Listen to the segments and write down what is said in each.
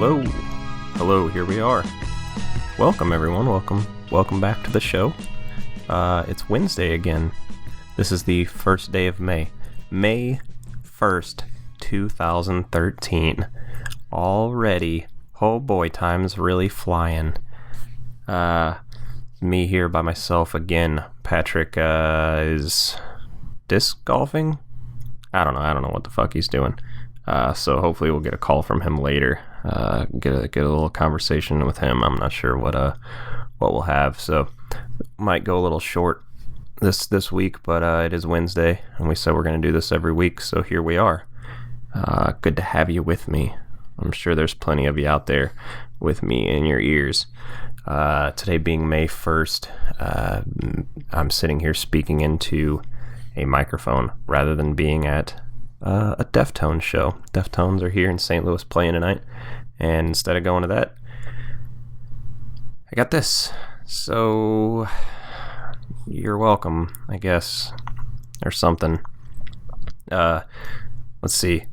Hello. Hello, here we are. Welcome, everyone. Welcome back to the show. It's Wednesday again. This is the first day of May. May 1st, 2013. Already. Oh boy, time's really flying. Me here by myself again. Patrick is disc golfing? I don't know what the fuck he's doing. So hopefully we'll get a call from him later. Get a little conversation with him. I'm not sure what we'll have. So might go a little short this week, but it is Wednesday, and we said we're going to do this every week. So here we are. Good to have you with me. I'm sure there's plenty of you out there with me in your ears. Today being May 1st, I'm sitting here speaking into a microphone rather than being at a Deftones show. Deftones are here in St. Louis playing tonight, and instead of going to that, I got this. So you're welcome, I guess, or something. Let's see.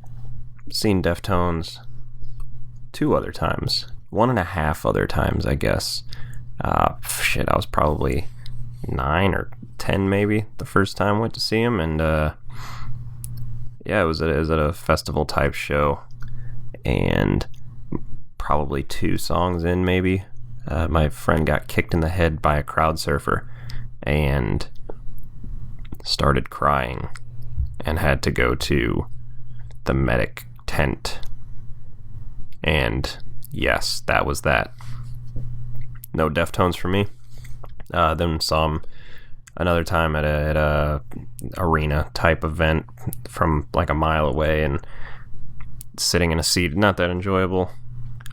Seen Deftones 2 other times, 1.5 other times, I guess. I was probably 9 or 10 maybe the first time I went to see him, and it was at a festival type show, and probably 2 songs in maybe, my friend got kicked in the head by a crowd surfer and started crying and had to go to the medic tent. And yes, that was that. No Deftones for me. Then saw him another time at a arena type event from like a mile away, and sitting in a seat, not that enjoyable,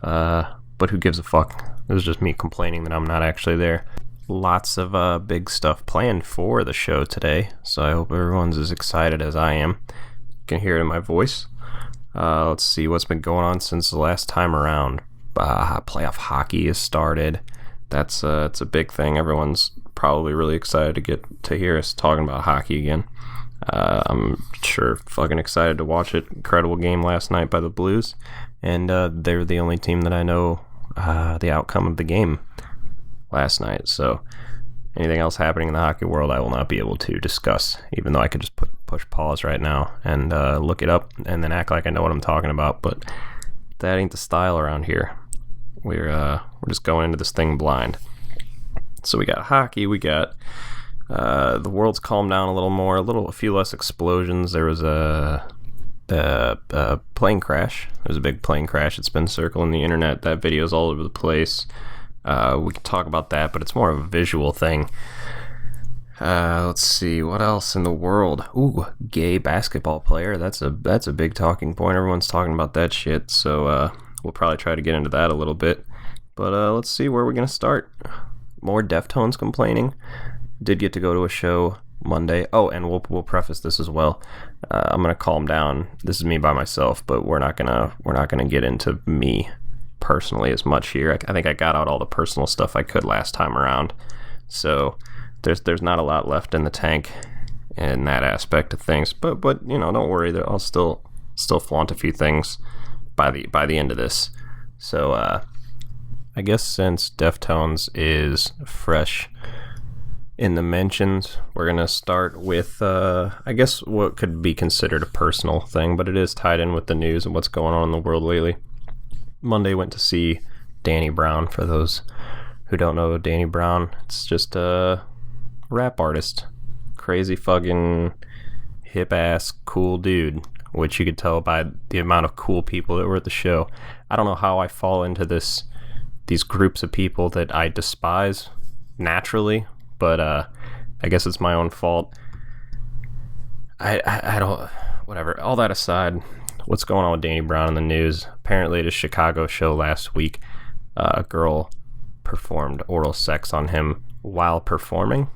but who gives a fuck. It was just me complaining that I'm not actually there. Lots of big stuff planned for the show today, so I hope everyone's as excited as I am. You can hear it in my voice. Let's see what's been going on since the last time around. Playoff hockey has started. It's a big thing. Everyone's probably really excited to get to hear us talking about hockey again. I'm sure fucking excited to watch it. Incredible game last night by the Blues, and they're the only team that I know the outcome of the game last night. So anything else happening in the hockey world, I will not be able to discuss, even though I could just push pause right now and look it up and then act like I know what I'm talking about. But that ain't the style around here. We're just going into this thing blind. So we got hockey, we got the world's calmed down a little more, a few less explosions. There was a plane crash. There was a big plane crash. It's been circling the internet. That video's all over the place. We can talk about that, but it's more of a visual thing. Let's see, what else in the world? Ooh, gay basketball player. That's a big talking point. Everyone's talking about that shit. So we'll probably try to get into that a little bit. But let's see where we're gonna start. More Deftones complaining. Did get to go to a show Monday. Oh, and we'll preface this as well. I'm gonna calm down. This is me by myself, but we're not gonna get into me personally as much here. I think I got out all the personal stuff I could last time around. So there's not a lot left in the tank in that aspect of things. But don't worry. I'll still flaunt a few things by the end of this. So I guess since Deftones is fresh in the mentions, we're going to start with, I guess, what could be considered a personal thing, but it is tied in with the news and what's going on in the world lately. Monday went to see Danny Brown. For those who don't know Danny Brown, it's just a rap artist. Crazy fucking hip-ass cool dude, which you could tell by the amount of cool people that were at the show. I don't know how I fall into these groups of people that I despise naturally, but I guess it's my own fault. I don't, whatever. All that aside, what's going on with Danny Brown in the news? Apparently at a Chicago show last week, a girl performed oral sex on him while performing.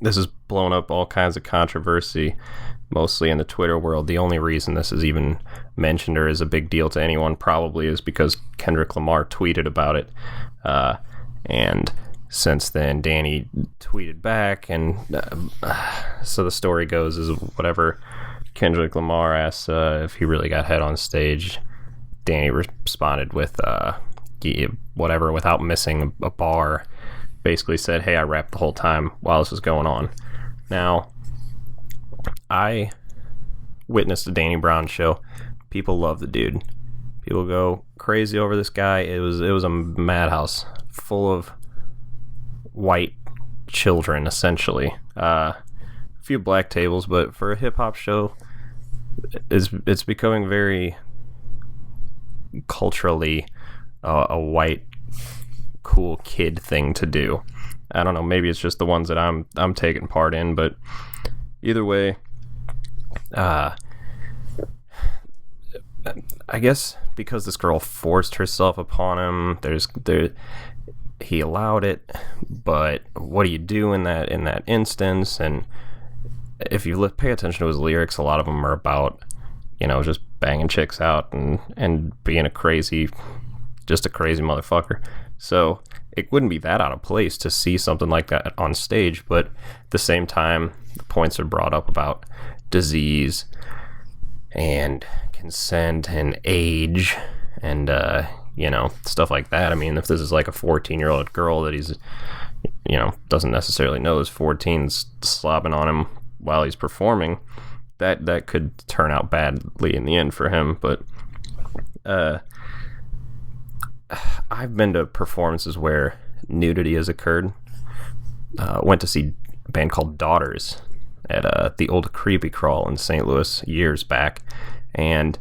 This has blown up all kinds of controversy, mostly in the Twitter world. The only reason this is even mentioned or is a big deal to anyone probably is because Kendrick Lamar tweeted about it. And since then, Danny tweeted back, and so the story goes is whatever Kendrick Lamar asks if he really got head on stage, Danny responded with whatever without missing a bar. Basically said, hey, I rapped the whole time while this was going on. Now, I witnessed the Danny Brown show. People love the dude. People go crazy over this guy. It was a madhouse full of white children, essentially. A few black tables, but for a hip-hop show, it's becoming very culturally a white cool kid thing to do. I don't know, maybe it's just the ones that I'm taking part in, but either way, I guess because this girl forced herself upon him, he allowed it, but what do you do in that instance? And if you pay attention to his lyrics, a lot of them are about, just banging chicks out and being a crazy motherfucker. So it wouldn't be that out of place to see something like that on stage, but at the same time, the points are brought up about disease and consent and age and stuff like that. I mean, if this is like a 14-year-old girl that he's doesn't necessarily know is 14's slobbing on him while he's performing, that could turn out badly in the end for him. But I've been to performances where nudity has occurred. Went to see a band called Daughters at the old Creepy Crawl in St. Louis years back, and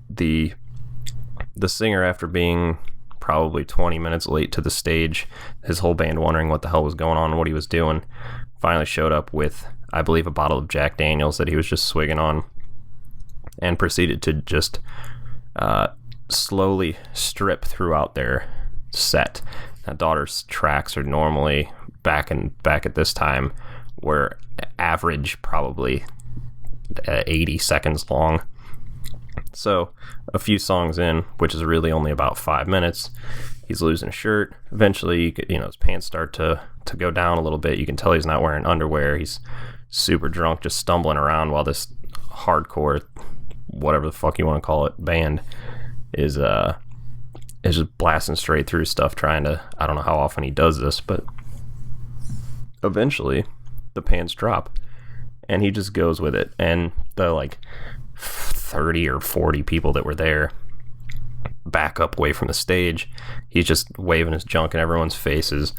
the singer, after being probably 20 minutes late to the stage, his whole band wondering what the hell was going on and what he was doing, finally showed up with, I believe, a bottle of Jack Daniels that he was just swigging on, and proceeded to just slowly strip throughout their set. Now, Daughter's tracks are normally back at this time were average probably 80 seconds long. So a few songs in, which is really only about 5 minutes, he's losing a shirt. Eventually, his pants start to go down a little bit. You can tell he's not wearing underwear. He's super drunk, just stumbling around while this hardcore, whatever the fuck you want to call it, band is just blasting straight through stuff, trying to, I don't know how often he does this, but eventually the pants drop and he just goes with it. And the 30 or 40 people that were there back up away from the stage, he's just waving his junk in everyone's faces.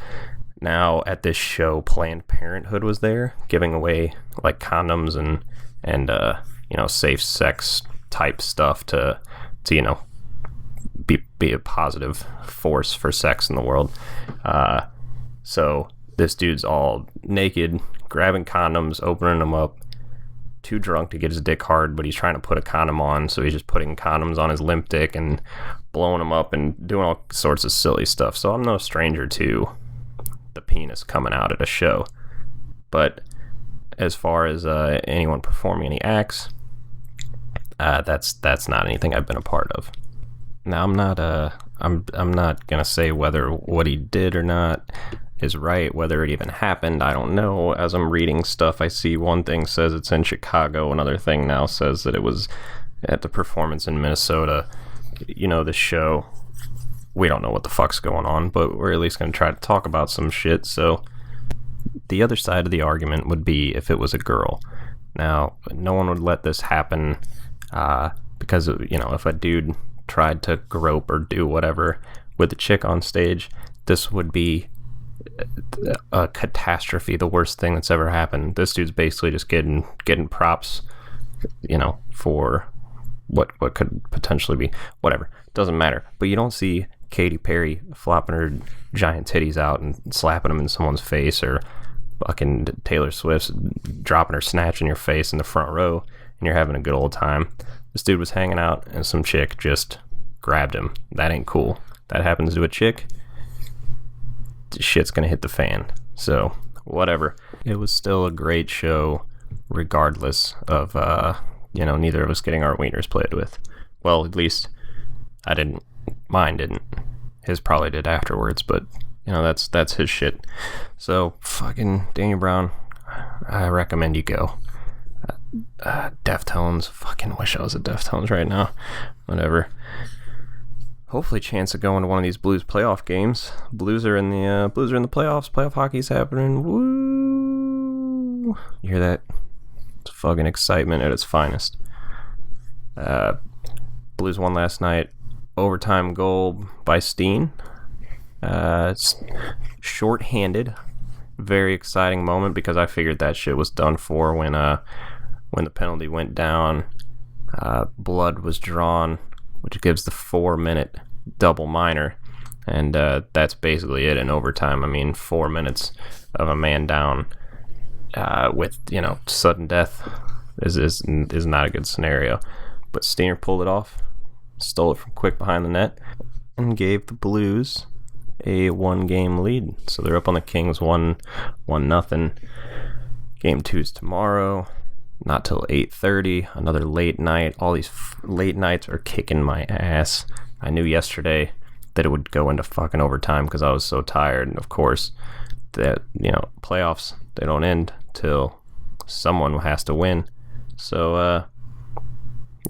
Now at this show, Planned Parenthood was there giving away condoms and safe sex type stuff to be a positive force for sex in the world. So this dude's all naked, grabbing condoms, opening them up, too drunk to get his dick hard, but he's trying to put a condom on, so he's just putting condoms on his limp dick and blowing them up and doing all sorts of silly stuff. So I'm no stranger to the penis coming out at a show. But as far as anyone performing any acts, that's not anything I've been a part of. Now, I'm not gonna say whether what he did or not is right, whether it even happened. I don't know. As I'm reading stuff, I see one thing says it's in Chicago, another thing now says that it was at the performance in Minnesota. The show, we don't know what the fuck's going on, but we're at least gonna try to talk about some shit. So the other side of the argument would be if it was a girl. Now, no one would let this happen because if a dude tried to grope or do whatever with a chick on stage, this would be a catastrophe, the worst thing that's ever happened. This dude's basically just getting props, for what could potentially be whatever. Doesn't matter. But you don't see Katy Perry flopping her giant titties out and slapping them in someone's face, or fucking Taylor Swift dropping her snatch in your face in the front row, and you're having a good old time. This dude was hanging out and some chick just grabbed him. That ain't cool. That happens to a chick, shit's gonna hit the fan. So whatever. It was still a great show regardless of neither of us getting our wieners played with. Well, at least I didn't. Mine didn't. His probably did afterwards, but that's his shit. So fucking Daniel Brown, I recommend you go. Deftones. Fucking wish I was at Deftones right now. Whatever. Hopefully, chance of going to one of these Blues playoff games. Blues are in the playoffs. Playoff hockey's happening. Woo! You hear that? It's fucking excitement at its finest. Blues won last night. Overtime goal by Steen. It's short-handed. Very exciting moment because I figured that shit was done for when the penalty went down. Blood was drawn, which gives the 4-minute double minor, and that's basically it in overtime. I mean, 4 minutes of a man down with sudden death is not a good scenario. But Steiner pulled it off, stole it from quick behind the net, and gave the Blues a 1-game lead. So they're up on the Kings 1-0. Game 2's tomorrow. Not till 8:30. Another late night. All these late nights are kicking my ass. I knew yesterday that it would go into fucking overtime because I was so tired. And of course, that playoffs, they don't end till someone has to win. So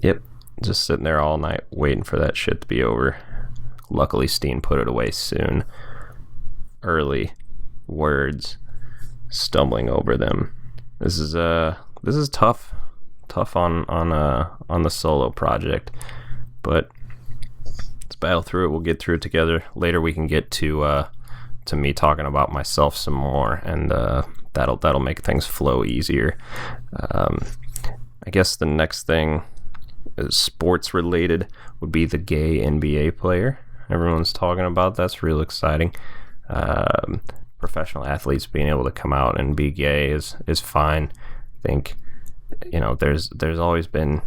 yep, just sitting there all night waiting for that shit to be over. Luckily, Steen put it away soon. Early words, stumbling over them. This is tough on the solo project, but let's battle through it. We'll get through it together. Later, we can get to me talking about myself some more, and that'll make things flow easier. I guess the next thing is sports related would be the gay NBA player. Everyone's talking about. That's real exciting. Professional athletes being able to come out and be gay is fine. I think there's always been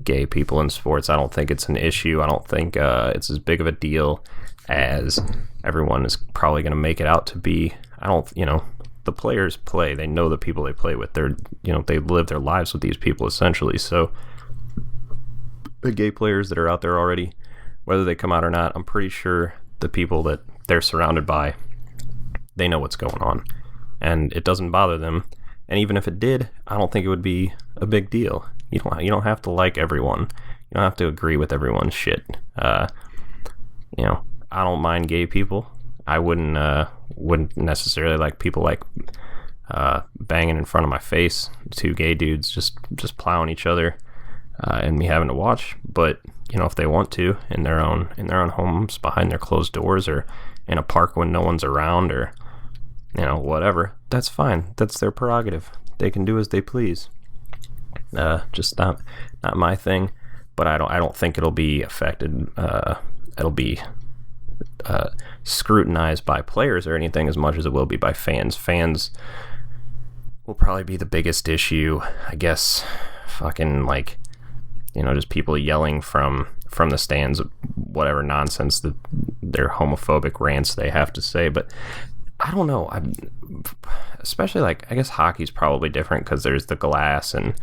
gay people in sports. I don't think it's an issue. I don't think it's as big of a deal as everyone is probably going to make it out to be. The players play. They know the people they play with. They live their lives with these people essentially. So the gay players that are out there already, whether they come out or not, I'm pretty sure the people that they're surrounded by, they know what's going on, and it doesn't bother them. And even if it did, I don't think it would be a big deal. You don't have to like everyone. You don't have to agree with everyone's shit. I don't mind gay people. I wouldn't necessarily like people like banging in front of my face. Two gay dudes just plowing each other, and me having to watch. But if they want to, in their own homes, behind their closed doors, or in a park when no one's around, or whatever, that's fine. That's their prerogative. They can do as they please. Just not my thing. But I don't think it'll be affected. It'll be scrutinized by players or anything as much as it will be by fans. Fans will probably be the biggest issue, I guess. Fucking just people yelling from the stands, whatever nonsense that their homophobic rants they have to say. But I don't know. Especially I guess hockey's probably different because there's the glass and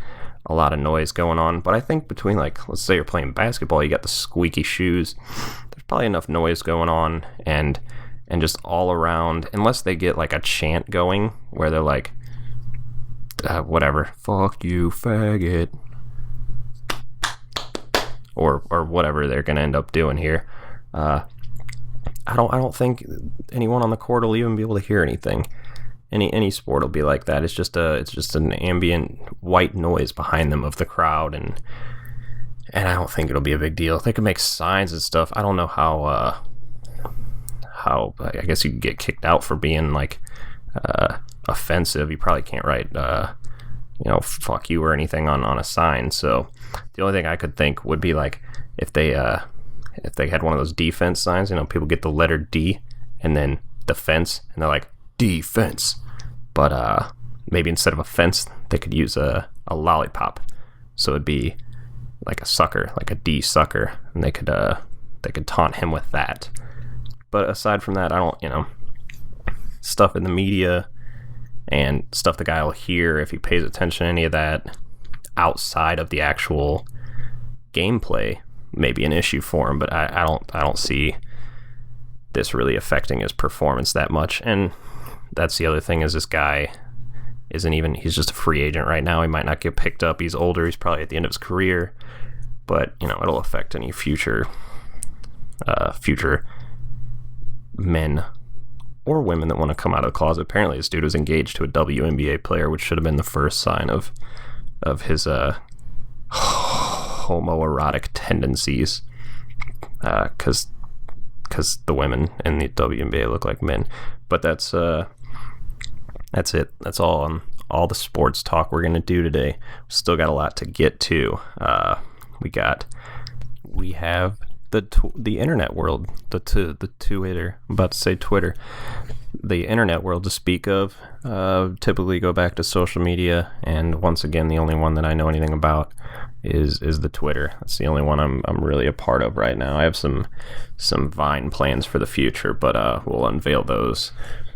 a lot of noise going on. But I think between let's say you're playing basketball, you got the squeaky shoes. There's probably enough noise going on and just all around, unless they get a chant going where they're whatever, fuck you, faggot. Or whatever they're gonna end up doing here. I don't think anyone on the court will even be able to hear anything. Any sport will be like that. It's just an ambient white noise behind them of the crowd, and I don't think it'll be a big deal. They can make signs and stuff. I don't know how I guess you could get kicked out for being offensive. You probably can't write fuck you or anything on a sign. So the only thing I could think would be if they had one of those defense signs, people get the letter D and then defense, and they're like defense, but maybe instead of a fence they could use a lollipop, so it'd be like a sucker, like a D sucker, and they could taunt him with that. But aside from that, I don't, stuff in the media and stuff the guy will hear if he pays attention to any of that outside of the actual gameplay may be an issue for him. But I don't see this really affecting his performance that much. And that's the other thing, is this guy isn't even, he's just a free agent right now. He might not get picked up. He's older. He's probably at the end of his career. But, it'll affect any future men or women that want to come out of the closet. Apparently this dude was engaged to a WNBA player, which should have been the first sign of his homoerotic tendencies, because the women in the WNBA look like men. But that's it. That's all the sports talk we're gonna do today. Still got a lot to get to. We have the internet world, the Twitter. I'm about to say Twitter. The internet world to speak of. Typically go back to social media, and once again, the only one that I know anything about is the Twitter. That's the only one I'm really a part of right now. I have some Vine plans for the future, but we'll unveil those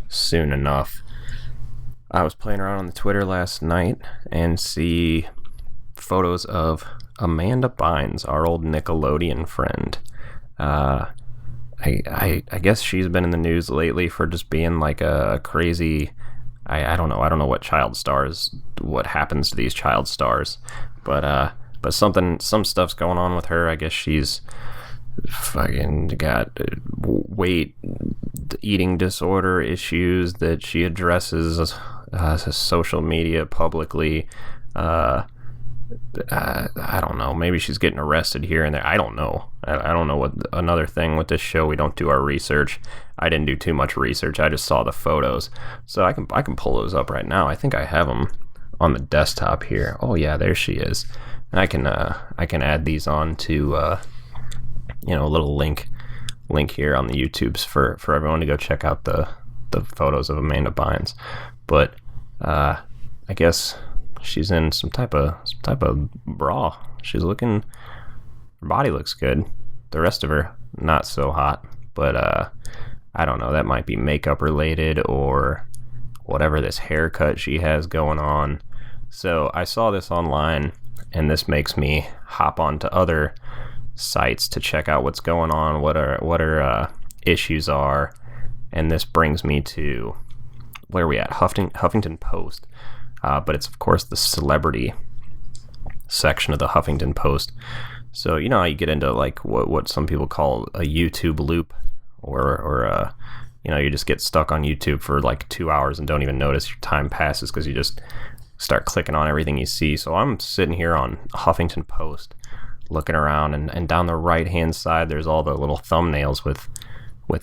soon enough. I was playing around on the Twitter last night and see photos of Amanda Bynes, our old Nickelodeon friend. I guess she's been in the news lately for just being like a crazy, I don't know what happens to these child stars, but some stuff's going on with her. I guess she's fucking got weight eating disorder issues that she addresses social media publicly. I don't know. Maybe she's getting arrested here and there. I don't know. I don't know what. Another thing with this show, we don't do our research. I didn't do too much research. I just saw the photos, so I can pull those up right now. I think I have them on the desktop here. Oh yeah, there she is. And I can add these on to a little link here on the YouTubes for everyone to go check out the photos of Amanda Bynes. But I guess she's in some type of bra. She's looking, her body looks good. The rest of her, not so hot. But I don't know, that might be makeup related or whatever this haircut she has going on. So I saw this online, and this makes me hop onto other sites to check out what's going on, what her issues are. And this brings me to, where are we at? Huffington Post. But it's, of course, the celebrity section of the Huffington Post. So, how you get into, like, what some people call a YouTube loop, or you just get stuck on YouTube for, like, 2 hours and don't even notice your time passes because you just start clicking on everything you see. So I'm sitting here on Huffington Post looking around, and down the right-hand side, there's all the little thumbnails with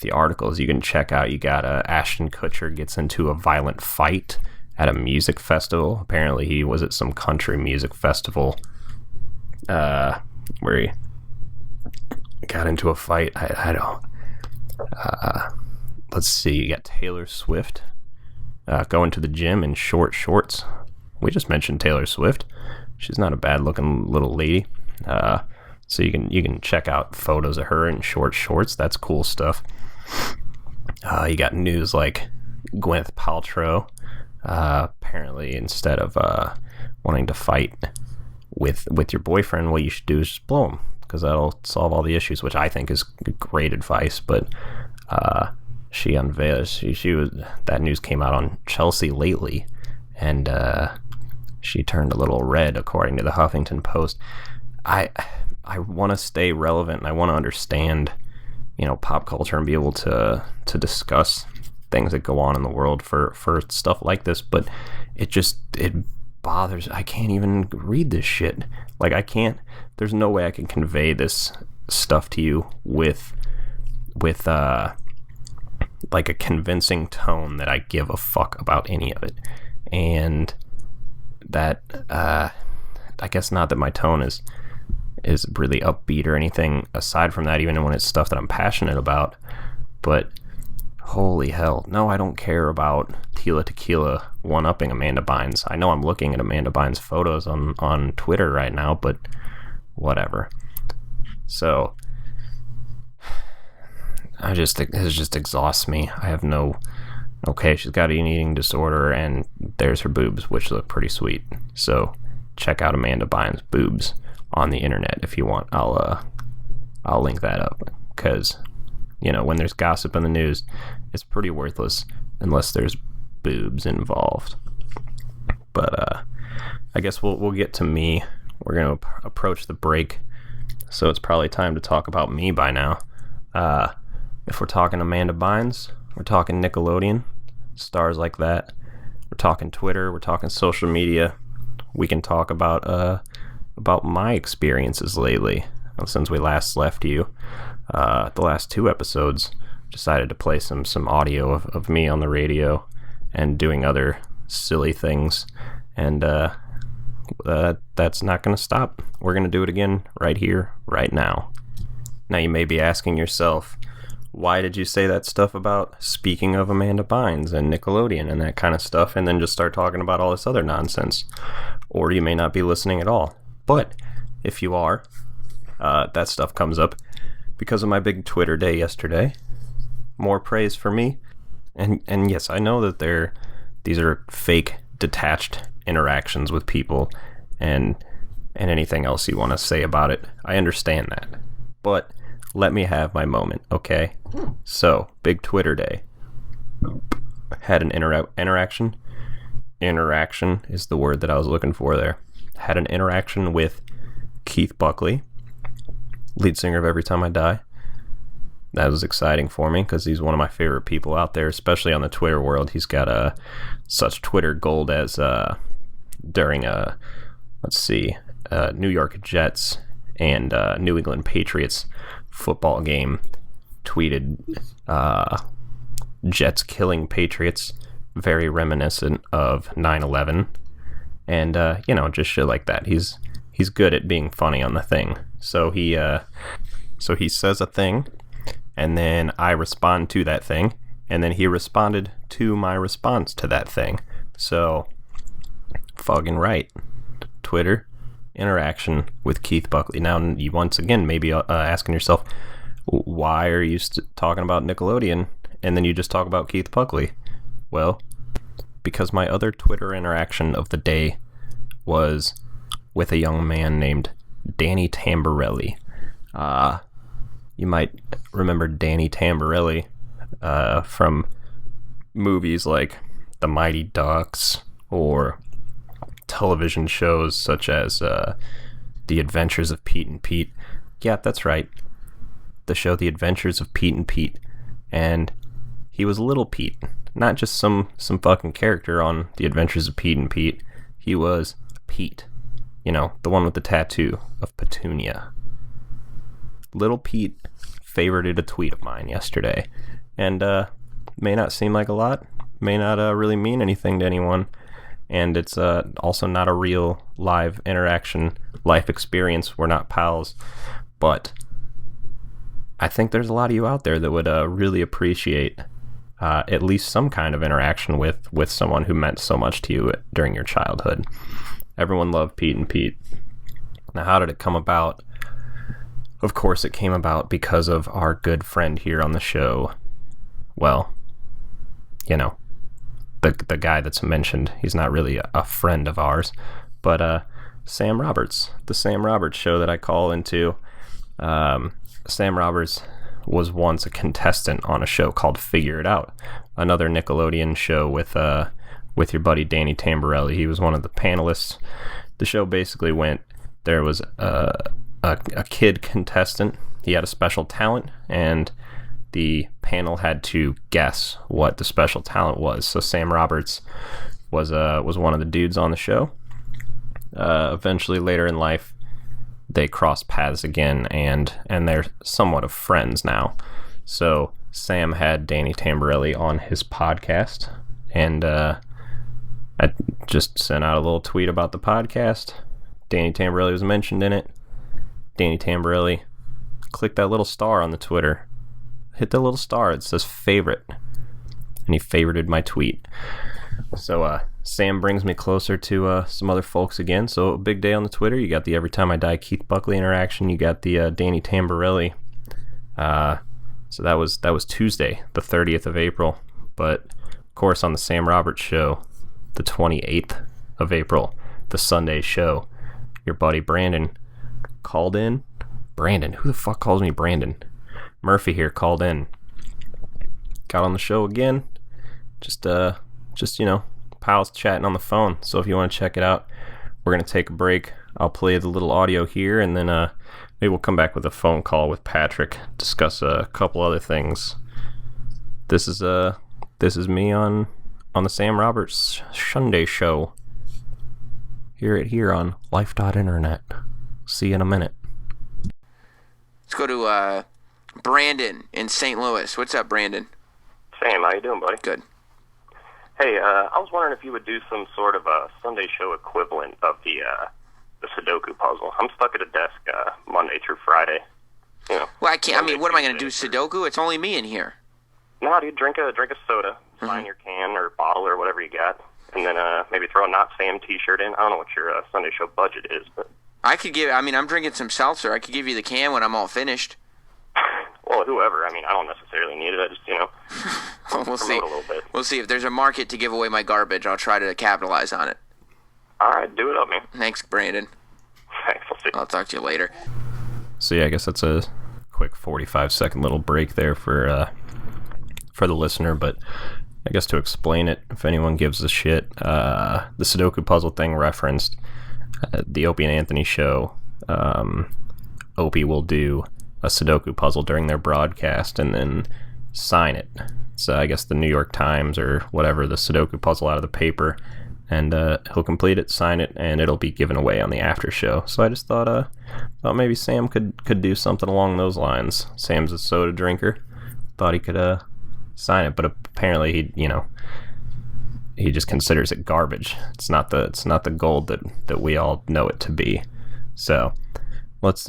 the articles you can check out. You got Ashton Kutcher gets into a violent fight at a music festival. Apparently he was at some country music festival where he got into a fight. I don't let's see, you got Taylor Swift going to the gym in short shorts. We just mentioned Taylor Swift. She's not a bad looking little lady. So you can check out photos of her in short shorts. That's cool stuff. You got news like Gwyneth Paltrow. Apparently, instead of wanting to fight with your boyfriend, what you should do is just blow him, because that'll solve all the issues, which I think is great advice. But she unveiled, she was, that news came out on Chelsea lately, and she turned a little red, according to the Huffington Post. I want to stay relevant, and I want to understand, pop culture, and be able to discuss things that go on in the world for stuff like this, but it bothers. I can't even read this shit. Like, there's no way I can convey this stuff to you with like a convincing tone that I give a fuck about any of it. And that I guess not that my tone is really upbeat or anything aside from that, even when it's stuff that I'm passionate about. But holy hell, no, I don't care about Tila Tequila one-upping Amanda Bynes. I know I'm looking at Amanda Bynes' photos on Twitter right now, but whatever. So, it just exhausts me. I have okay, she's got an eating disorder, and there's her boobs, which look pretty sweet. So, check out Amanda Bynes' boobs on the internet if you want. I'll link that up, because when there's gossip in the news, it's pretty worthless unless there's boobs involved. But I guess we'll get to me. We're going to approach the break, so it's probably time to talk about me by now. If we're talking Amanda Bynes, we're talking Nickelodeon, stars like that. We're talking Twitter, we're talking social media. We can talk about my experiences lately. Since we last left you, the last 2 episodes, decided to play some audio of me on the radio and doing other silly things, and that's not going to stop. We're going to do it again right here, right now. Now you may be asking yourself, why did you say that stuff about speaking of Amanda Bynes and Nickelodeon and that kind of stuff, and then just start talking about all this other nonsense? Or you may not be listening at all. But if you are, that stuff comes up because of my big Twitter day yesterday. More praise for me. And yes, I know that these are fake, detached interactions with people and anything else you want to say about it. I understand that. But let me have my moment, okay? So, big Twitter day. Had an interaction. Interaction is the word that I was looking for there. Had an interaction with Keith Buckley, lead singer of Every Time I Die. That was exciting for me because he's one of my favorite people out there, especially on the Twitter world. He's got such Twitter gold as during New York Jets and New England Patriots football game, tweeted Jets killing Patriots, very reminiscent of 9/11, and just shit like that. He's good at being funny on the thing. So he says a thing, and then I respond to that thing, and then he responded to my response to that thing. So, fucking right. Twitter interaction with Keith Buckley. Now, you once again maybe asking yourself, why are you talking about Nickelodeon and then you just talk about Keith Buckley? Well, because my other Twitter interaction of the day was with a young man named Danny Tamborelli. You might remember Danny Tamborelli from movies like The Mighty Ducks or television shows such as The Adventures of Pete and Pete. Yeah, that's right. The show The Adventures of Pete and Pete. And he was Little Pete, not just some fucking character on The Adventures of Pete and Pete. He was Pete. The one with the tattoo of Petunia. Little Pete favorited a tweet of mine yesterday, and may not seem like a lot, may not really mean anything to anyone, and it's also not a real live interaction, life experience. We're not pals, but I think there's a lot of you out there that would really appreciate at least some kind of interaction with someone who meant so much to you during your childhood. Everyone loved Pete and Pete. Now, how did it come about? Of course, it came about because of our good friend here on the show. Well, the guy that's mentioned. He's not really a friend of ours, but Sam Roberts, the Sam Roberts show that I call into. Sam Roberts was once a contestant on a show called Figure It Out, another Nickelodeon show with your buddy Danny Tamborelli. He was one of the panelists. The show basically went, there was a kid contestant. He had a special talent, and the panel had to guess what the special talent was. So Sam Roberts was one of the dudes on the show. Eventually, later in life, they crossed paths again, and they're somewhat of friends now. So Sam had Danny Tamborelli on his podcast, and I just sent out a little tweet about the podcast. Danny Tamborelli was mentioned in it. Danny Tamborelli, click that little star on the Twitter. Hit the little star. It says favorite. And he favorited my tweet. So Sam brings me closer to some other folks again. So a big day on the Twitter. You got the Every Time I Die Keith Buckley interaction. You got the Danny Tamborelli. So that was Tuesday, the 30th of April. But of course on the Sam Roberts show, the 28th of April, the Sunday show, your buddy Brandon called in. Brandon, who the fuck calls me Brandon? Murphy here called in. Got on the show again. Just pals chatting on the phone. So if you want to check it out, we're going to take a break. I'll play the little audio here, and then maybe we'll come back with a phone call with Patrick, discuss a couple other things. This is me on the Sam Roberts Sunday Show. Hear it here on lifeDOTinternet. See you in a minute. Let's go to Brandon in St. Louis. What's up, Brandon? Sam, how you doing, buddy? Good. Hey, I was wondering if you would do some sort of a Sunday show equivalent of the Sudoku puzzle. I'm stuck at a desk Monday through Friday. You know. Well, I can't. I mean, what am I going to do? Sudoku? It's only me in here. No, dude, drink a soda, sign your can or bottle or whatever you got, and then maybe throw a Not Sam T-shirt in. I don't know what your Sunday show budget is, but I could give. I mean, I'm drinking some seltzer. I could give you the can when I'm all finished. well, whoever. I mean, I don't necessarily need it. I just Well, we'll see. A little bit. We'll see if there's a market to give away my garbage. I'll try to capitalize on it. All right, do it up, man. Thanks, Brandon. Thanks. I'll see. I'll talk to you later. So yeah, I guess that's a quick 45-second little break there for the listener, but I guess to explain it, if anyone gives a shit, the Sudoku puzzle thing referenced the Opie and Anthony show. Opie will do a Sudoku puzzle during their broadcast and then sign it. So I guess the New York Times or whatever, the Sudoku puzzle out of the paper, and he'll complete it, sign it, and it'll be given away on the after show. So I just thought maybe Sam could do something along those lines. Sam's a soda drinker. Thought he could sign it, but apparently he just considers it garbage. It's not the gold that we all know it to be. So let's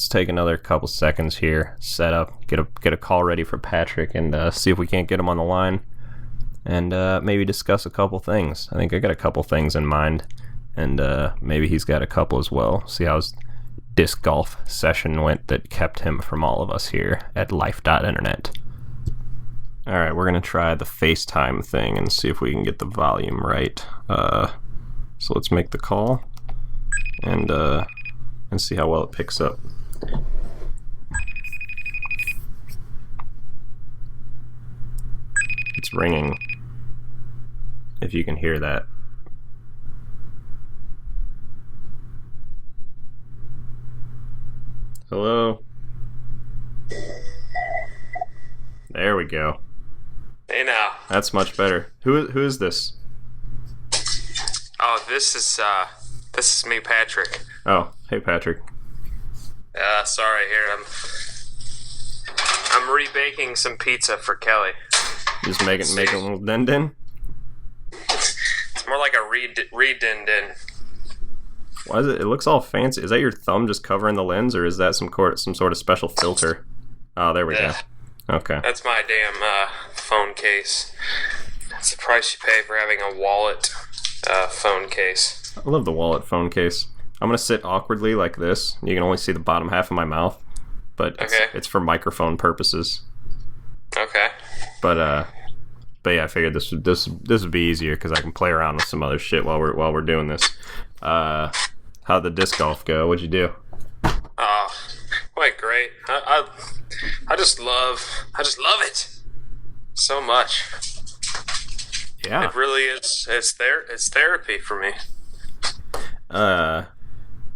take another couple seconds here, set up, get a call ready for Patrick, and see if we can't get him on the line, and maybe discuss a couple things. I think I got a couple things in mind, and maybe he's got a couple as well. See how his disc golf session went that kept him from all of us here at lifeDOTinternet. Alright, we're going to try the FaceTime thing and see if we can get the volume right. So let's make the call and see how well it picks up. It's ringing, if you can hear that. Hello? There we go. Hey now. That's much better. Who is this? Oh, this is me, Patrick. Oh, hey Patrick. Sorry here. I'm rebaking some pizza for Kelly. Just make a little din-din? It's more like a re-din-din. Why is it? It looks all fancy. Is that your thumb just covering the lens, or is that some sort of special filter? Oh, there we go. Okay. That's my damn phone case. That's the price you pay for having a wallet phone case. I love the wallet phone case. I'm going to sit awkwardly like this. You can only see the bottom half of my mouth, but it's for microphone purposes. Okay. But yeah, I figured this would be easier because I can play around with some other shit while we're doing this. How'd the disc golf go? What'd you do? Oh, quite great. I just love it so much. Yeah. It really is. It's therapy for me.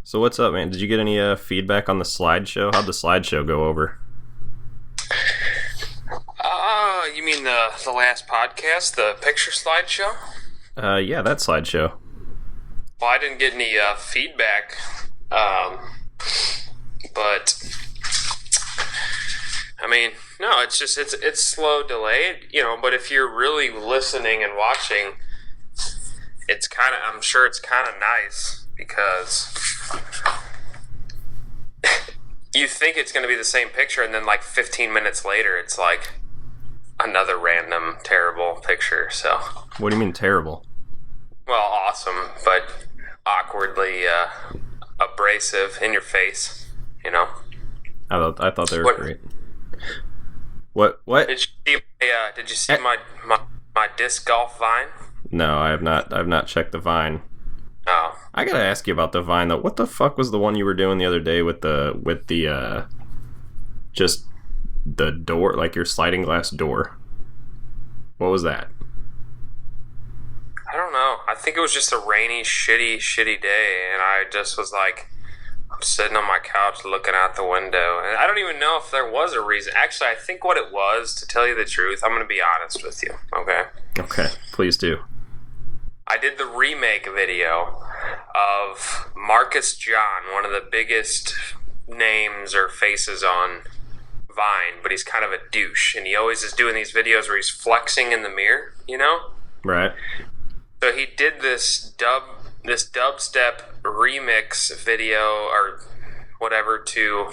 So what's up, man? Did you get any feedback on the slideshow? How'd the slideshow go over? You mean the last podcast, the picture slideshow? Yeah, that slideshow. Well, I didn't get any feedback, but I mean, no, it's just it's slow delayed, But if you're really listening and watching, I'm sure it's kind of nice because you think it's going to be the same picture, and then like 15 minutes later, it's like another random terrible picture. So what do you mean terrible? Well, awesome, but awkwardly abrasive in your face, I thought they were great. What? Did you see my disc golf Vine? No, I have not checked the Vine. Oh. I gotta ask you about the Vine though. What the fuck was the one you were doing the other day with the just the door, like your sliding glass door? What was that? I think it was just a rainy, shitty day, and I just was like, I'm sitting on my couch looking out the window, and I don't even know if there was a reason. Actually, I think what it was, to tell you the truth, I'm going to be honest with you, okay? Okay, please do. I did the remake video of Marcus John, one of the biggest names or faces on Vine, but he's kind of a douche, and he always is doing these videos where he's flexing in the mirror, you know? Right. So he did this dubstep remix video or whatever to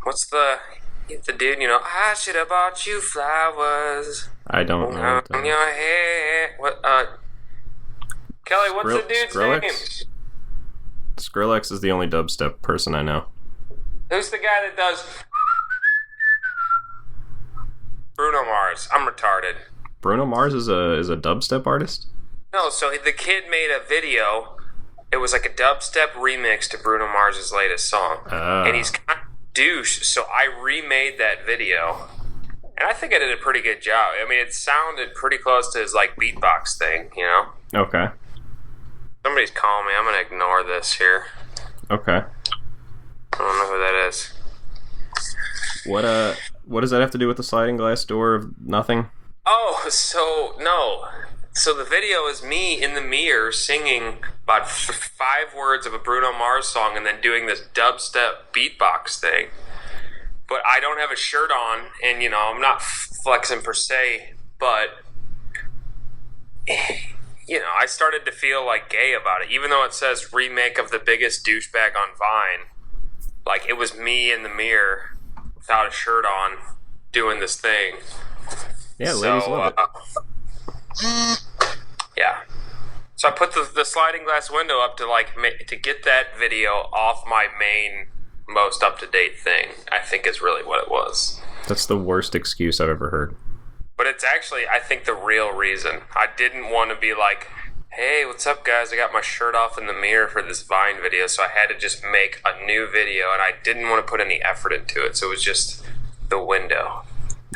what's the dude, you know, I should have bought you flowers. I don't know. What On your head. What Kelly, what's the dude's Skrillex? name? Skrillex is the only dubstep person I know. Who's the guy that does Bruno Mars? I'm retarded. Bruno Mars is a dubstep artist? No, so the kid made a video. It was like a dubstep remix to Bruno Mars's latest song. And he's kind of douche, so I remade that video. And I think I did a pretty good job. I mean, it sounded pretty close to his, like, beatbox thing, you know? Okay. Somebody's calling me. I'm going to ignore this here. Okay. I don't know who that is. What does that have to do with the sliding glass door of nothing? Oh, so, no. So the video is me in the mirror singing about 5 words of a Bruno Mars song and then doing this dubstep beatbox thing. But I don't have a shirt on, and, you know, I'm not flexing per se, but, you know, I started to feel, like, gay about it. Even though it says remake of the biggest douchebag on Vine, like, it was me in the mirror without a shirt on doing this thing. Yeah, ladies love it. Yeah. So I put the sliding glass window up to, like, to get that video off my main most up-to-date thing, I think is really what it was. That's the worst excuse I've ever heard. But it's actually, I think, the real reason. I didn't want to be like, hey, what's up, guys? I got my shirt off in the mirror for this Vine video, so I had to just make a new video, and I didn't want to put any effort into it, so it was just the window.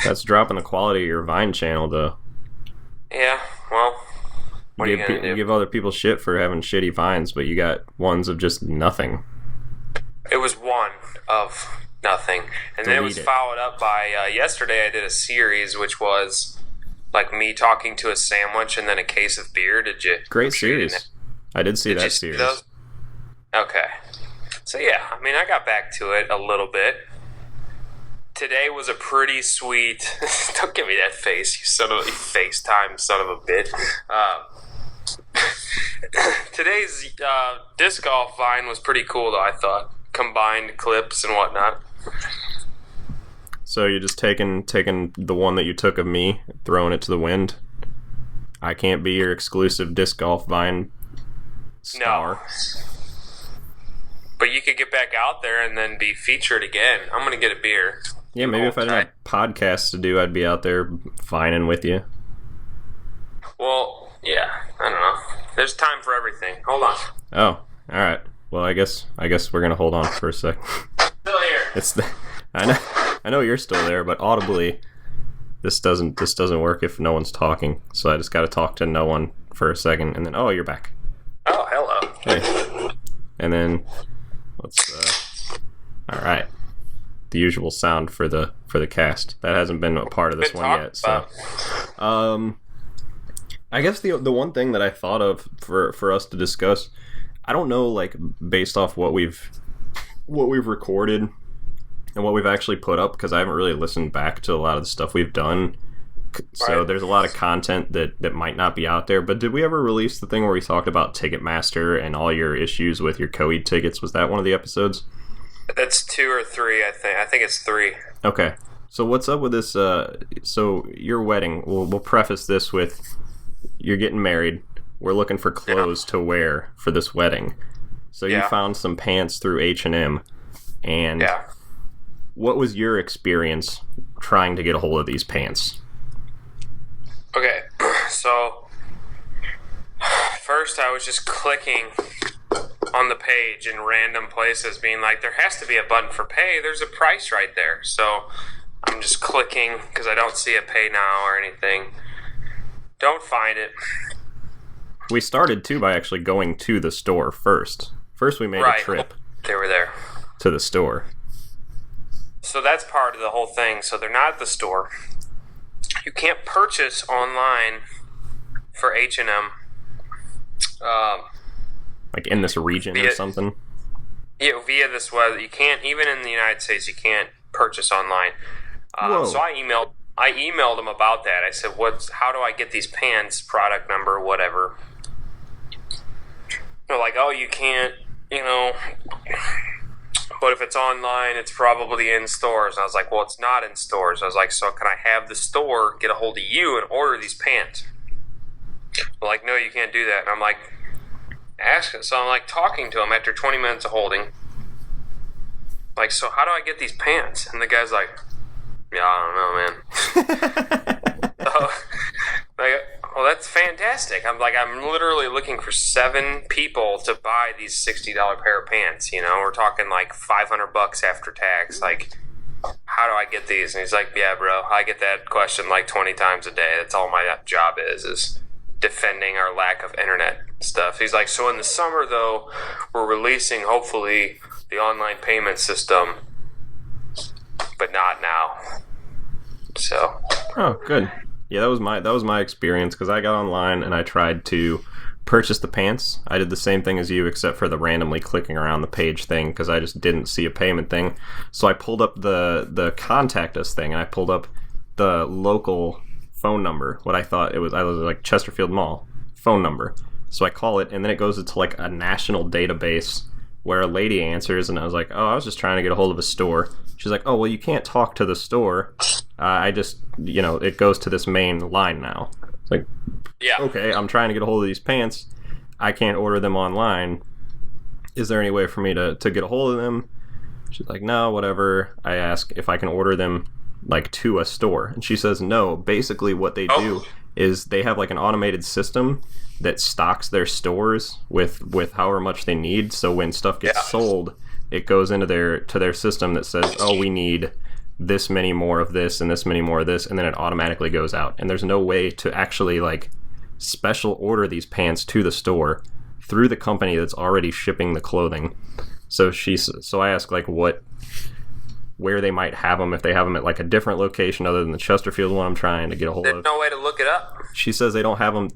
That's dropping the quality of your Vine channel, though. Yeah, well, what are you going to do? You give other people shit for having shitty Vines, but you got ones of just nothing. It was one of nothing. And then it was followed up by, yesterday I did a series, which was, like, me talking to a sandwich and then a case of beer. Did you? Great series. I did see that series. Okay. So, yeah, I mean, I got back to it a little bit. Today was a pretty sweet... Don't give me that face, you FaceTime son of a bitch. Today's disc golf Vine was pretty cool, though, I thought. Combined clips and whatnot. So you're just taking the one that you took of me, throwing it to the wind? I can't be your exclusive disc golf Vine star. No. But you could get back out there and then be featured again. I'm going to get a beer. Yeah, maybe if I didn't have podcasts to do, I'd be out there vining with you. Well, yeah, I don't know. There's time for everything. Hold on. Oh, all right. Well, I guess we're gonna hold on for a sec. Still here. I know you're still there, but audibly, this doesn't work if no one's talking. So I just got to talk to no one for a second, and then you're back. Oh, hello. Hey. And then let's. All right. The usual sound for the cast that hasn't been a part of this one yet. So, I guess the one thing that I thought of for us to discuss. I don't know, like, based off what we've recorded and what we've actually put up, because I haven't really listened back to a lot of the stuff we've done. So There's a lot of content that might not be out there. But did we ever release the thing where we talked about Ticketmaster and all your issues with your Coed tickets? Was that one of the episodes? That's 2 or 3, I think. I think it's 3. Okay. So what's up with this? So your wedding, we'll preface this with you're getting married. We're looking for clothes to wear for this wedding. So you found some pants through H&M. And what was your experience trying to get a hold of these pants? Okay, so first I was just clicking on the page in random places being like, there has to be a button for pay. There's a price right there. So I'm just clicking because I don't see a pay now or anything. Don't find it. We started, too, by actually going to the store first. First, we made a trip They were there. to the store. So that's part of the whole thing. So they're not at the store. You can't purchase online for H&M. Like in this region or something? Yeah, via this web. You can't, even in the United States, you can't purchase online. So I emailed them about that. I said, how do I get these pants, product number, whatever. They're like, oh, you can't, but if it's online, it's probably in stores. And I was like, well, it's not in stores. I was like, so can I have the store get a hold of you and order these pants? They're like, no, you can't do that. And I'm like, ask it. So I'm like talking to him after 20 minutes of holding. Like, so how do I get these pants? And the guy's like, yeah, I don't know, man. So, like, well, that's fantastic. I'm like, I'm literally looking for 7 people to buy these $60 pair of pants. We're talking like $500 after tax. Like, how do I get these? And he's like, yeah, bro, I get that question like 20 times a day. That's all my job is defending our lack of internet stuff. He's like, so in the summer, though, we're releasing, hopefully, the online payment system, but not now. So. Oh, good. Yeah, that was my experience, because I got online and I tried to purchase the pants. I did the same thing as you, except for the randomly clicking around the page thing, because I just didn't see a payment thing. So I pulled up the contact us thing, and I pulled up the local phone number. What I thought I was like Chesterfield Mall phone number. So I call it, and then it goes into like a national database where a lady answers, and I was like, oh, I was just trying to get a hold of a store. She's like, oh, well, you can't talk to the store. I just, it goes to this main line now. It's like, yeah, okay, I'm trying to get a hold of these pants. I can't order them online. Is there any way for me to get a hold of them? She's like, no, whatever. I ask if I can order them like to a store, and she says no. Basically what they do is they have like an automated system that stocks their stores with however much they need. So when stuff gets sold, it goes into their system that says, oh, we need this many more of this and this many more of this, and then it automatically goes out. And there's no way to actually like special order these pants to the store through the company that's already shipping the clothing. So I asked like where they might have them, if they have them at like a different location other than the Chesterfield one I'm trying to get a hold of. There's no way to look it up. She says they don't have them.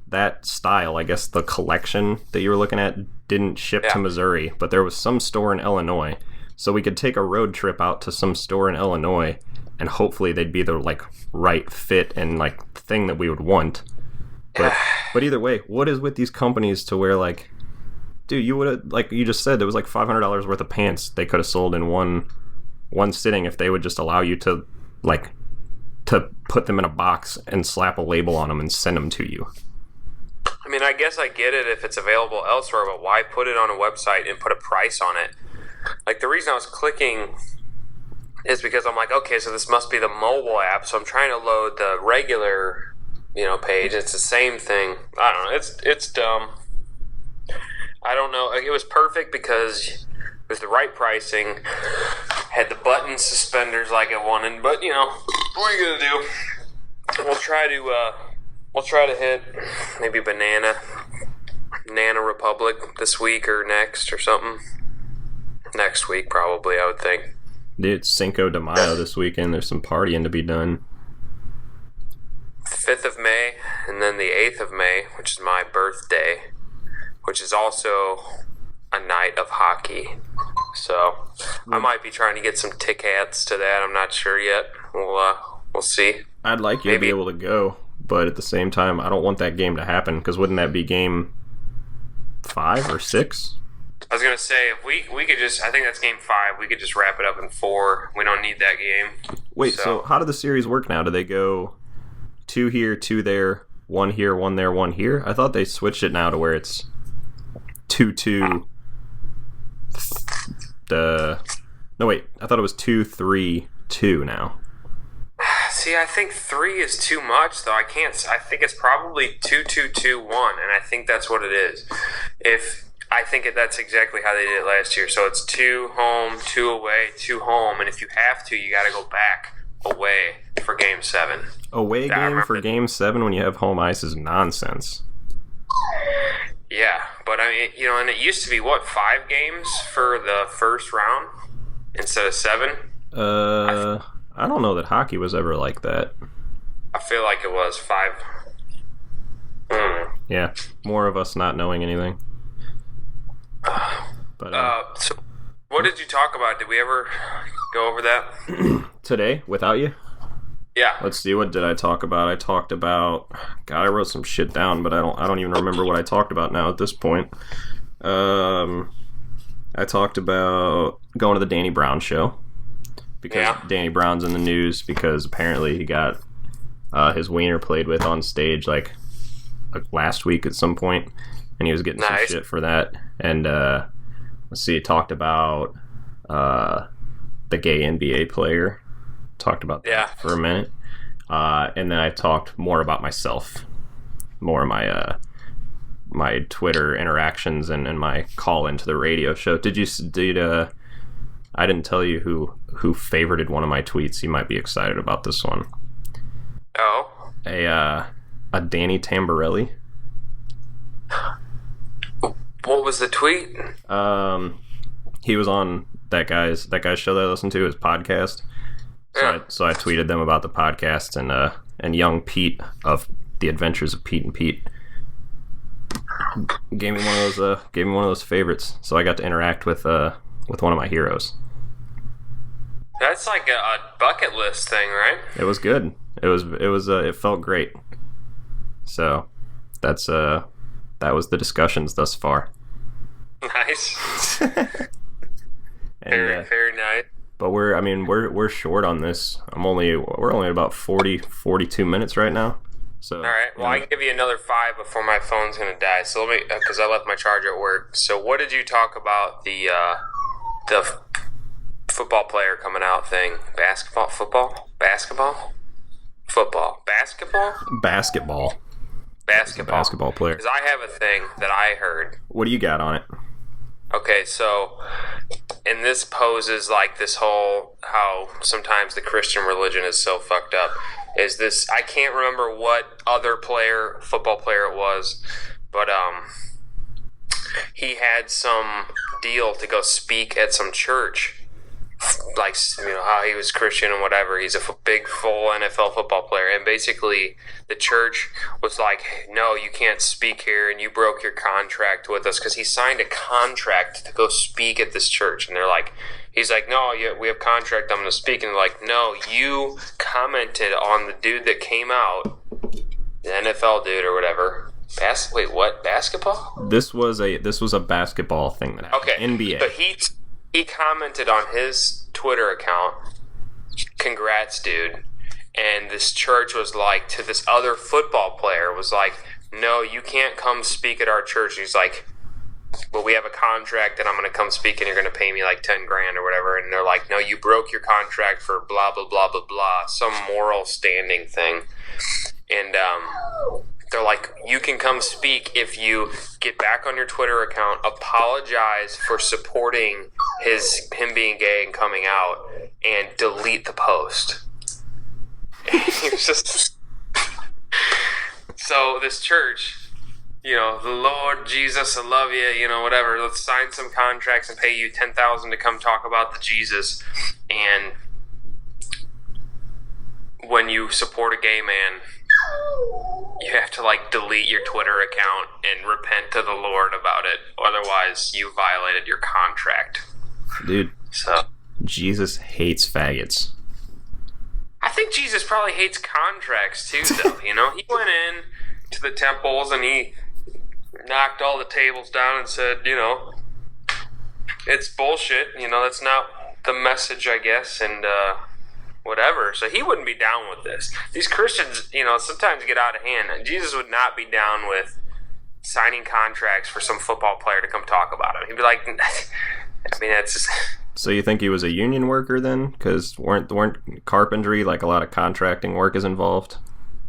That style, I guess the collection that you were looking at didn't ship to Missouri, but there was some store in Illinois. So we could take a road trip out to some store in Illinois, and hopefully they'd be the like right fit and like thing that we would want. But either way, what is with these companies to where like, dude, you would have, like you just said, there was like $500 worth of pants they could have sold in one sitting if they would just allow you to put them in a box and slap a label on them and send them to you. I mean, I guess I get it if it's available elsewhere, but why put it on a website and put a price on it? Like, the reason I was clicking is because I'm like, okay, so this must be the mobile app, so I'm trying to load the regular, page. It's the same thing. I don't know. It's dumb. I don't know. It was perfect because it was the right pricing, had the button suspenders like I wanted, but, what are you going to do? We'll try to hit maybe Banana Republic this week or next or something. Next week, probably, I would think. Dude, it's Cinco de Mayo this weekend. There's some partying to be done. 5th of May, and then the 8th of May, which is my birthday, which is also a night of hockey. So I might be trying to get some tickets to that. I'm not sure yet. We'll see. I'd like you to be able to go, but at the same time, I don't want that game to happen, because wouldn't that be game 5 or 6? I was going to say, if we could just, I think that's game 5, we could just wrap it up in 4. We don't need that game. Wait, so how do the series work now? Do they go 2 here, 2 there, 1 here, 1 there, 1 here? I thought they switched it now to where it's 2-2. No, wait, I thought it was 2-3-2 now. See, I think 3 is too much, though. I think it's probably 2-2-2-1, and I think that's what it is. That's exactly how they did it last year. So it's 2 home, 2 away, 2 home, and if you have to, you got to go back away for Game 7. Away game for Game 7 when you have home ice is nonsense. Yeah, but I mean, and it used to be, 5 games for the first round instead of 7? I don't know that hockey was ever like that. I feel like it was 5. Yeah, more of us not knowing anything. But so what did you talk about? Did we ever go over that? Today, without you? Yeah. Let's see, what did I talk about? I talked about... God, I wrote some shit down, but I don't even remember what I talked about now at this point. I talked about going to the Danny Brown show. Because Danny Brown's in the news because apparently he got his wiener played with on stage like last week at some point, and he was getting some shit for that. And let's see, he talked about the gay NBA player. Talked about that for a minute, and then I talked more about myself, more of my my Twitter interactions and my call into the radio show. I didn't tell you who favorited one of my tweets. You might be excited about this one. Oh, a Danny Tamborelli. What was the tweet? He was on that guy's show that I listened to, his podcast. So I tweeted them about the podcast, and young Pete of The Adventures of Pete and Pete gave me one of those favorites. So I got to interact with one of my heroes. That's like a bucket list thing, right? It was good. It felt great. So that was the discussions thus far. Nice. And, very nice. But we're short on this. We're only at about 42 minutes right now. So all right. Well, I can give you another 5 before my phone's gonna die. So let me, because I left my charger at work. So what did you talk about the football player coming out thing? Basketball player. Because I have a thing that I heard. What do you got on it? Okay, so, and this poses like this whole, how sometimes the Christian religion is so fucked up, is this, I can't remember what other football player it was, but he had some deal to go speak at some church, like, how he was Christian and whatever. He's a big, full NFL football player, and basically the church was like, no, you can't speak here, and you broke your contract with us, because he signed a contract to go speak at this church, and they're like, he's like, no, we have contract, I'm going to speak, and they're like, no, you commented on the dude that came out, the NFL dude or whatever. Wait, what? Basketball? This was a basketball thing that happened. Okay, NBA. but he commented on his Twitter account, congrats, dude. And this church was like, to this other football player, was like, no, you can't come speak at our church. And he's like, well, we have a contract and I'm going to come speak and you're going to pay me like 10 grand or whatever. And they're like, no, you broke your contract for blah, blah, blah, blah, blah, some moral standing thing. And they're like, you can come speak if you get back on your Twitter account, apologize for supporting him being gay and coming out, and delete the post. He was just... So this church, the Lord Jesus, I love you, whatever, let's sign some contracts and pay you $10,000 to come talk about the Jesus. And when you support a gay man, you have to delete your Twitter account and repent to the Lord about it. Otherwise, you violated your contract. Dude, so Jesus hates faggots. I think Jesus probably hates contracts too, though. He went in to the temples and he knocked all the tables down and said, it's bullshit. That's not the message, I guess, and whatever. So he wouldn't be down with this. These Christians, sometimes get out of hand. Jesus would not be down with signing contracts for some football player to come talk about him. He'd be like, that's just... So you think he was a union worker then? Because weren't carpentry, a lot of contracting work is involved?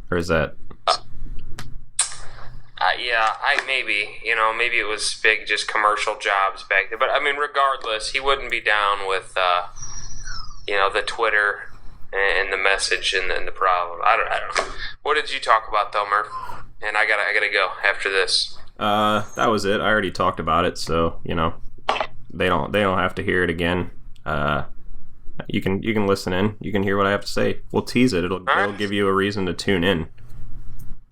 Or is that... yeah, maybe it was big, just commercial jobs back then. But regardless, he wouldn't be down with, the Twitter and the message and the problem. I don't know. What did you talk about though, Murph? And I gotta go after this. That was it. I already talked about it, so they don't have to hear it again. You can listen in. You can hear what I have to say. We'll tease it. It'll give you a reason to tune in.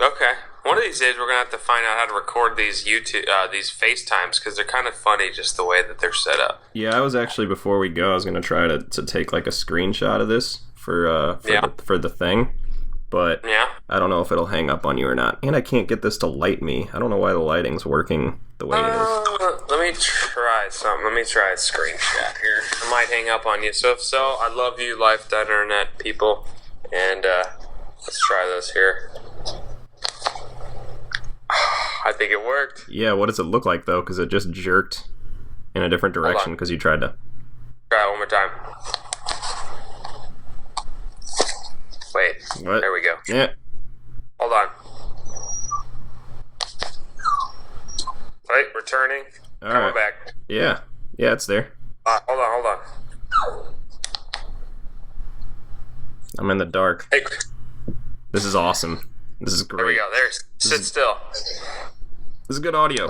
Okay. One of these days, we're gonna have to find out how to record these these FaceTimes because they're kind of funny just the way that they're set up. Yeah, I was actually, before we go, I was gonna try to take like a screenshot of this for the thing, but I don't know if it'll hang up on you or not. And I can't get this to light me. I don't know why the lighting's working the way it is. Let me try something. Let me try a screenshot here. I might hang up on you. So if so, I love you, lifeDOTinternet people, and let's try this here. I think it worked. Yeah, what does it look like, though? Because it just jerked in a different direction because you tried to... Try it one more time. Wait. What? There we go. Yeah. Hold on. Wait, returning. Coming back. Yeah. Yeah, it's there. Hold on. I'm in the dark. Hey. This is awesome. This is great. There we go. There. Sit still. This is good audio.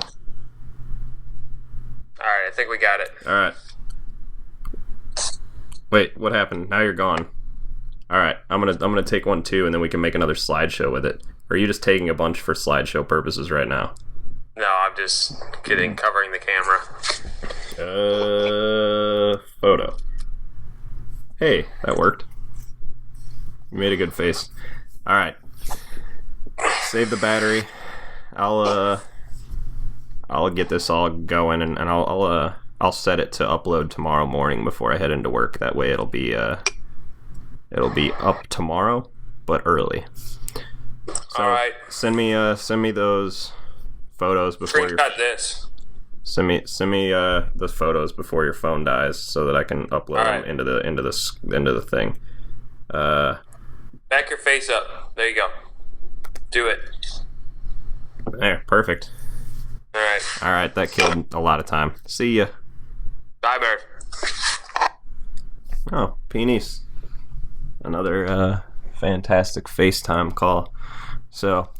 Alright, I think we got it. Alright. Wait, what happened? Now you're gone. Alright, I'm gonna take one too, and then we can make another slideshow with it. Or are you just taking a bunch for slideshow purposes right now? No, I'm just kidding, covering the camera. Photo. Hey, that worked. You made a good face. Alright. Save the battery. I'll get this all going, and I'll set it to upload tomorrow morning before I head into work. That way it'll be up tomorrow, but early. So all right. Send me those photos before Send me the photos before your phone dies, so that I can upload them into the thing. Back your face up. There you go. Do it. There, perfect. All right, that killed a lot of time. See ya. Bye, Bird. Oh, penis. Another fantastic FaceTime call. So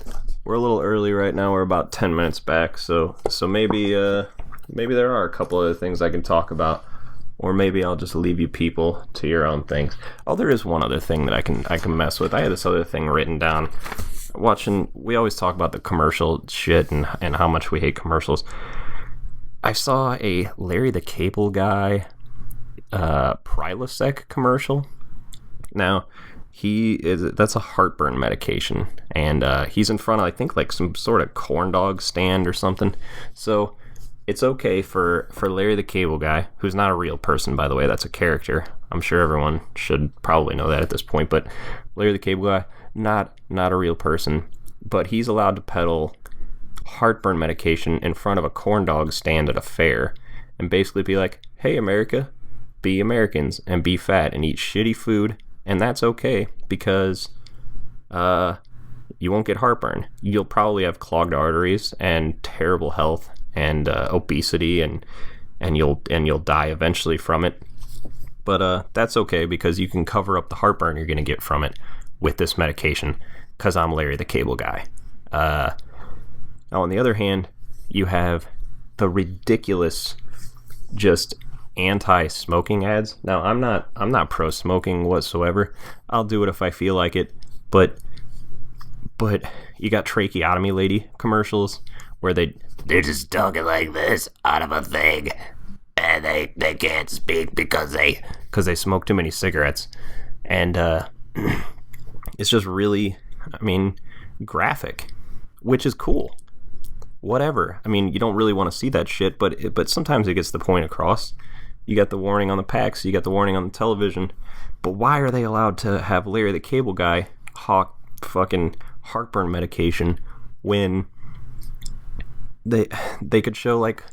we're a little early right now. We're about 10 minutes back. So maybe there are a couple other things I can talk about, or maybe I'll just leave you people to your own things. Oh, there is one other thing that I can mess with. I had this other thing written down. We always talk about the commercial shit and how much we hate commercials. I saw a Larry the Cable Guy Prilosec commercial. Now, that's a heartburn medication, and he's in front of, I think, like some sort of corn dog stand or something. So it's okay for Larry the Cable Guy, who's not a real person, by the way. That's a character. I'm sure everyone should probably know that at this point, but Larry the Cable Guy, not a real person, but he's allowed to peddle heartburn medication in front of a corn dog stand at a fair and basically be like, hey, America, be Americans and be fat and eat shitty food, and that's okay because you won't get heartburn. You'll probably have clogged arteries and terrible health and obesity, and you'll die eventually from it, but that's okay because you can cover up the heartburn you're going to get from it with this medication, because I'm Larry the Cable Guy. Now, on the other hand, you have the ridiculous, just anti-smoking ads. Now, I'm not pro-smoking whatsoever. I'll do it if I feel like it, but you got tracheotomy lady commercials where they're just talking like this out of a thing, and they can't speak because they smoke too many cigarettes, and it's just really, graphic, which is cool. Whatever. You don't really want to see that shit, but sometimes it gets the point across. You got the warning on the packs, you got the warning on the television, but why are they allowed to have Larry the Cable Guy hawk fucking heartburn medication when they could show like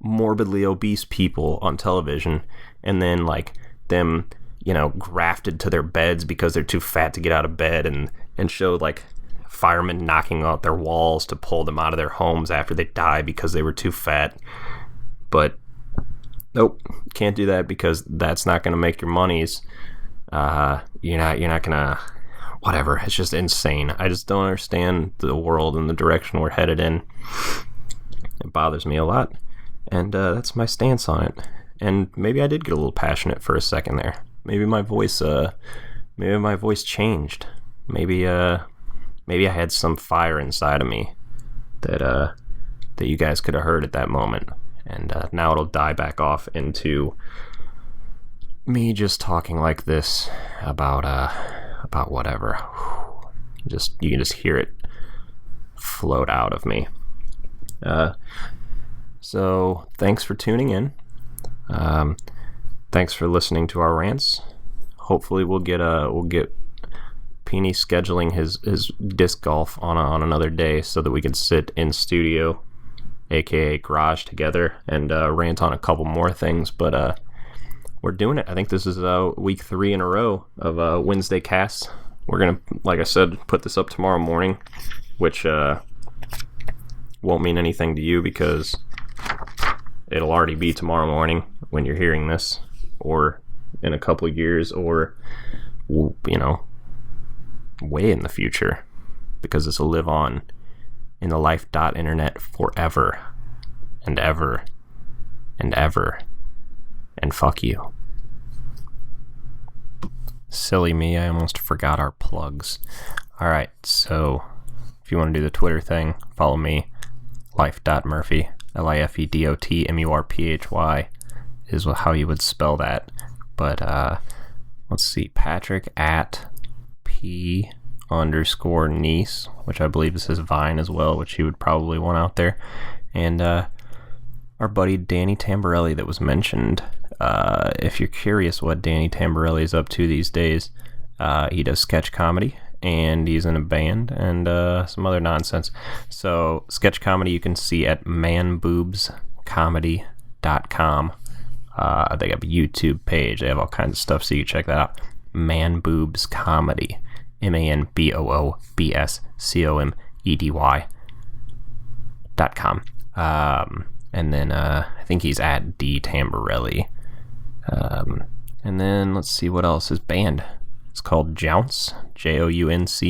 morbidly obese people on television and then like them, grafted to their beds because they're too fat to get out of bed, and show like firemen knocking out their walls to pull them out of their homes after they die because they were too fat. But nope, can't do that because that's not going to make your monies. You're not gonna, whatever. It's just insane. I just don't understand the world and the direction we're headed in. It bothers me a lot, and that's my stance on it. And maybe I did get a little passionate for a second there. Maybe my voice changed. Maybe I had some fire inside of me that you guys could have heard at that moment, and now it'll die back off into me just talking like this about whatever. You can just hear it float out of me. So thanks for tuning in. Thanks for listening to our rants. Hopefully we'll get Peony scheduling his disc golf on another day so that we can sit in studio, aka garage, together and rant on a couple more things. But we're doing it. I think this is week 3 in a row of Wednesday casts. We're gonna, like I said, put this up tomorrow morning, which won't mean anything to you because it'll already be tomorrow morning when you're hearing this, or in a couple of years, or way in the future, because this will live on in the lifeDOTinternet forever and ever and ever. And fuck you. Silly me, I almost forgot our plugs. Alright, so if you want to do the Twitter thing, follow me, life.murphy, lifedotmurphy is how you would spell that. But let's see, Patrick at P_niece, which I believe is his Vine as well, which he would probably want out there. And our buddy Danny Tamborelli that was mentioned. If you're curious what Danny Tamborelli is up to these days, he does sketch comedy, and he's in a band, and some other nonsense. So sketch comedy you can see at manboobscomedy.com. They have a YouTube page. They have all kinds of stuff, so you can check that out. Manboobs Comedy, manboobscomedy.com. And then I think he's at D Tamborelli. And then let's see what else. His band, it's called Jounce, Jounce.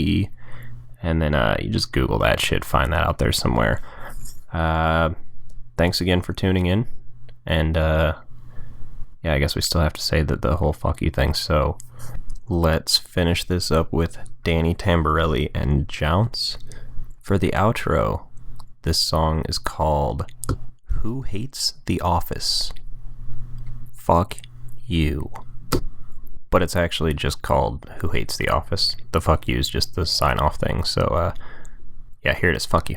And then you just Google that shit, find that out there somewhere. Thanks again for tuning in. And yeah, I guess we still have to say that the whole fuck you thing. So let's finish this up with Danny Tamborelli and Jounce for the outro. This song is called Who Hates the Office? Fuck you. But it's actually just called Who Hates the Office. The fuck you is just the sign off thing. So yeah, here it is. Fuck you.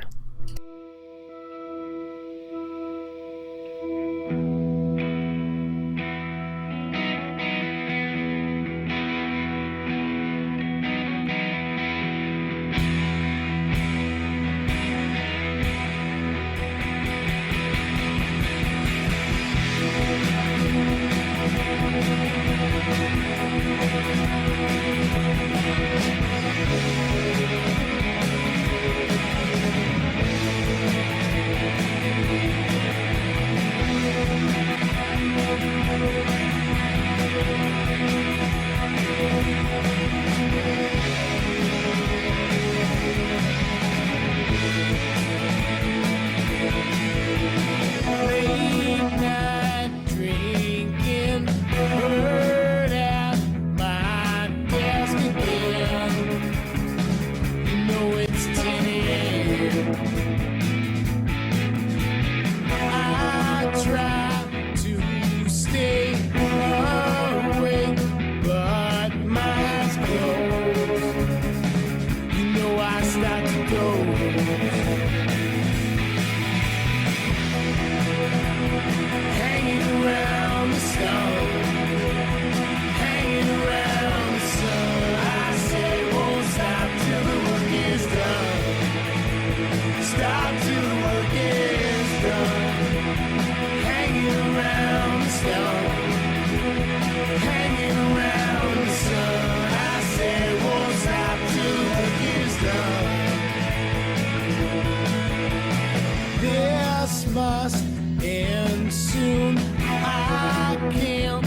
Must end soon. I can't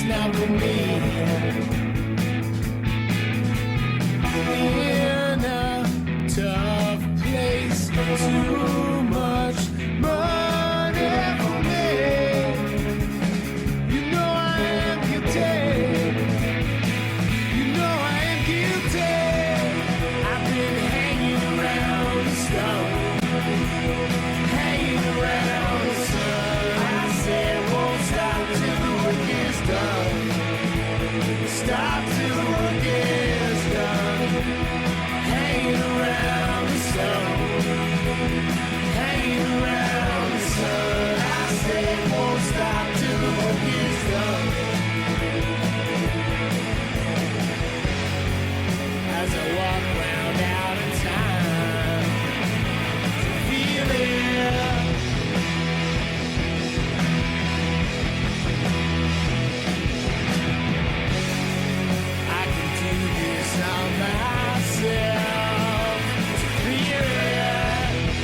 not for me. In a tough place, too much money for me. You know I am guilty. You know I am guilty. I've been hanging around the stone, hanging around the sun. I said won't stop till the work is done. Stop till the work is done. Hanging around the sun, hanging around the sun. I said won't stop till the work is done. As I walk round out of time to feel it. I can do this all myself to clear it.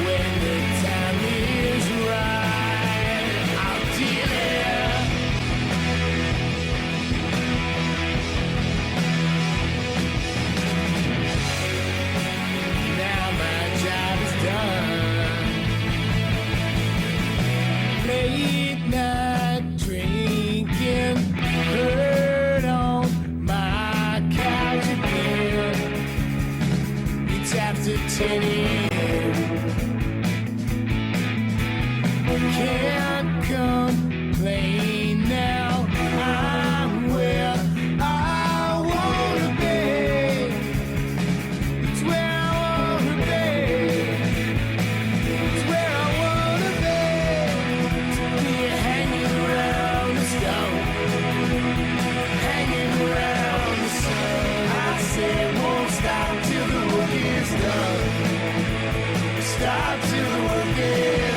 When the time is right, I'll deal it. Now my job is done. Late night drinking, hurt on my couch again. It's after 10 a.m. Can't complain now. I'm where I wanna be. It's where I wanna be. It's where I wanna be. To be hanging around the stone, hanging around the sun. I said won't stop till the work is done. Stop till the work is